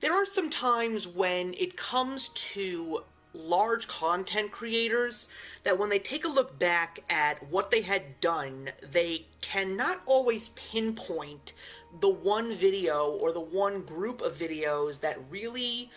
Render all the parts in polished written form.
There are some times when it comes to large content creators that when they take a look back at what they had done, they cannot always pinpoint the one video or the one group of videos that really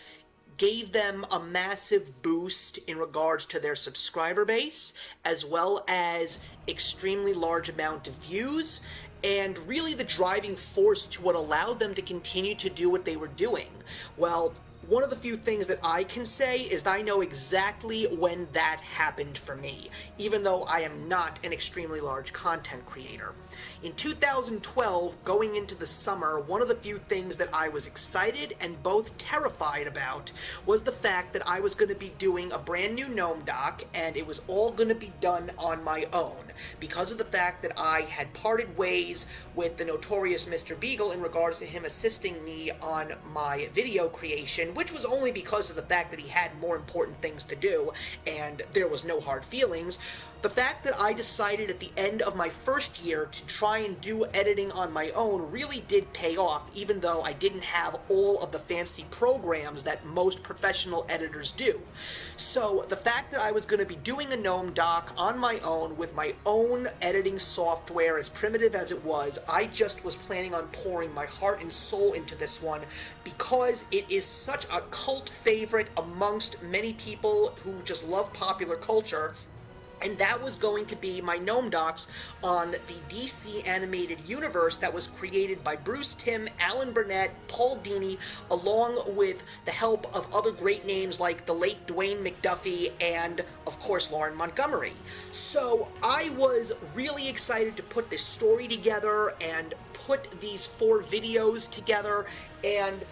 gave them a massive boost in regards to their subscriber base, as well as extremely large amount of views, and really the driving force to what allowed them to continue to do what they were doing. Well, one of the few things that I can say is that I know exactly when that happened for me, even though I am not an extremely large content creator. In 2012, going into the summer, one of the few things that I was excited and both terrified about was the fact that I was going to be doing a brand new Gnome doc, and it was all going to be done on my own, because of the fact that I had parted ways with the notorious Mr. Beagle in regards to him assisting me on my video creation, which was only because of the fact that he had more important things to do, and there was no hard feelings. The fact that I decided at the end of my first year to try and do editing on my own really did pay off, even though I didn't have all of the fancy programs that most professional editors do. So the fact that I was going to be doing a Gnome doc on my own with my own editing software, as primitive as it was, I just was planning on pouring my heart and soul into this one because it is such a cult favorite amongst many people who just love popular culture. And that was going to be my Gnome docs on the DC animated universe that was created by Bruce Timm, Alan Burnett, Paul Dini, along with the help of other great names like the late Dwayne McDuffie and, of course, Lauren Montgomery. So I was really excited to put this story together and put these 4 videos together, and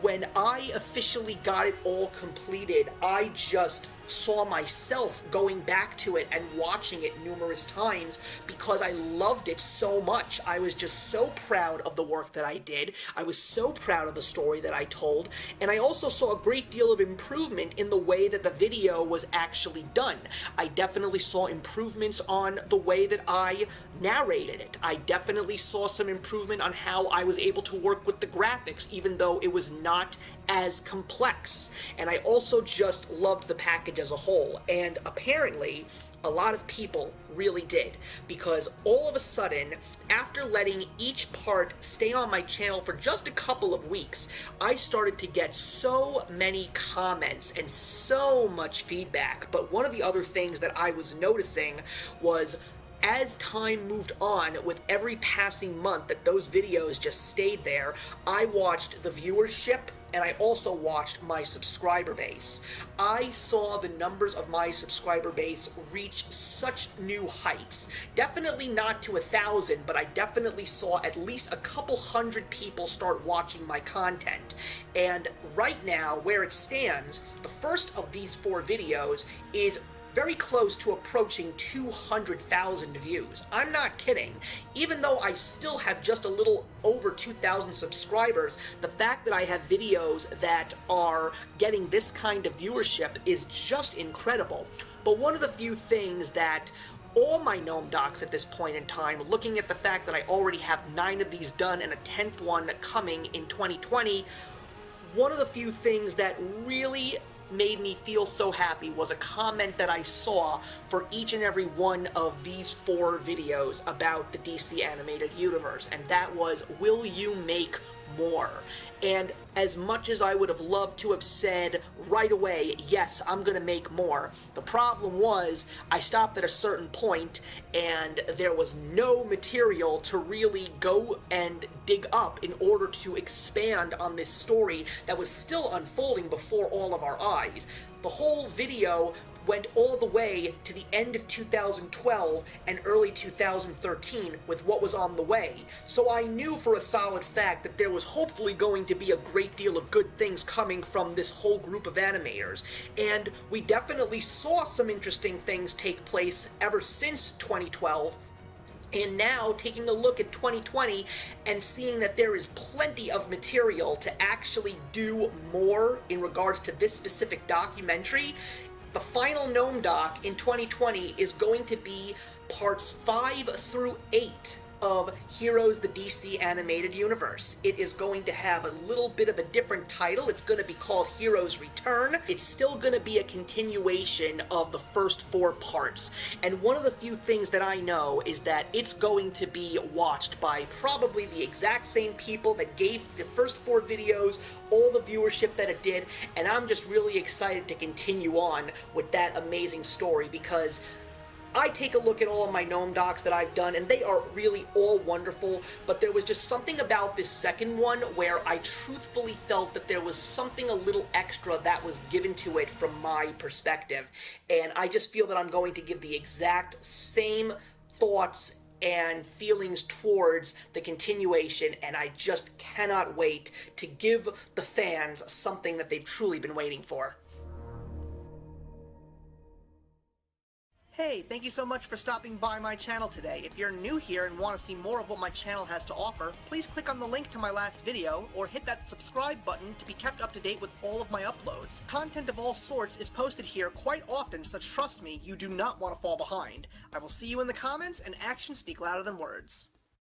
when I officially got it all completed, I just saw myself going back to it and watching it numerous times because I loved it so much. I was just so proud of the work that I did. I was so proud of the story that I told, and I also saw a great deal of improvement in the way that the video was actually done. I definitely saw improvements on the way that I narrated it. I definitely saw some improvement on how I was able to work with the graphics, even though it was not as complex. And I also just loved the package as a whole, and apparently a lot of people really did, because all of a sudden, after letting each part stay on my channel for just a couple of weeks, I started to get so many comments and so much feedback. But one of the other things that I was noticing was, as time moved on, with every passing month that those videos just stayed there, I watched the viewership and I also watched my subscriber base. I saw the numbers of my subscriber base reach such new heights. Definitely not to 1,000, but I definitely saw at least a couple hundred people start watching my content. And right now, where it stands, the first of these 4 videos is very close to approaching 200,000 views. I'm not kidding. Even though I still have just a little over 2,000 subscribers, the fact that I have videos that are getting this kind of viewership is just incredible. But one of the few things that all my Gnome docs at this point in time, looking at the fact that I already have 9 of these done and a 10th one coming in 2020, one of the few things that really made me feel so happy was a comment that I saw for each and every one of these 4 videos about the DC animated universe, and that was, "Will you make more?" And as much as I would have loved to have said right away, yes, I'm gonna make more, the problem was I stopped at a certain point and there was no material to really go and dig up in order to expand on this story that was still unfolding before all of our eyes. The whole video went all the way to the end of 2012 and early 2013 with what was on the way. So I knew for a solid fact that there was hopefully going to be a great deal of good things coming from this whole group of animators. And we definitely saw some interesting things take place ever since 2012. And now, taking a look at 2020 and seeing that there is plenty of material to actually do more in regards to this specific documentary, the final Gnome doc in 2020 is going to be parts 5 through 8 of Heroes the DC Animated Universe. It is going to have a little bit of a different title. It's going to be called Heroes Return. It's still going to be a continuation of the first 4 parts. And one of the few things that I know is that it's going to be watched by probably the exact same people that gave the first 4 videos all the viewership that it did, and I'm just really excited to continue on with that amazing story, because I take a look at all of my Gnome docs that I've done, and they are really all wonderful, but there was just something about this second one where I truthfully felt that there was something a little extra that was given to it from my perspective, and I just feel that I'm going to give the exact same thoughts and feelings towards the continuation, and I just cannot wait to give the fans something that they've truly been waiting for. Hey, thank you so much for stopping by my channel today. If you're new here and want to see more of what my channel has to offer, please click on the link to my last video, or hit that subscribe button to be kept up to date with all of my uploads. Content of all sorts is posted here quite often, so trust me, you do not want to fall behind. I will see you in the comments, and actions speak louder than words.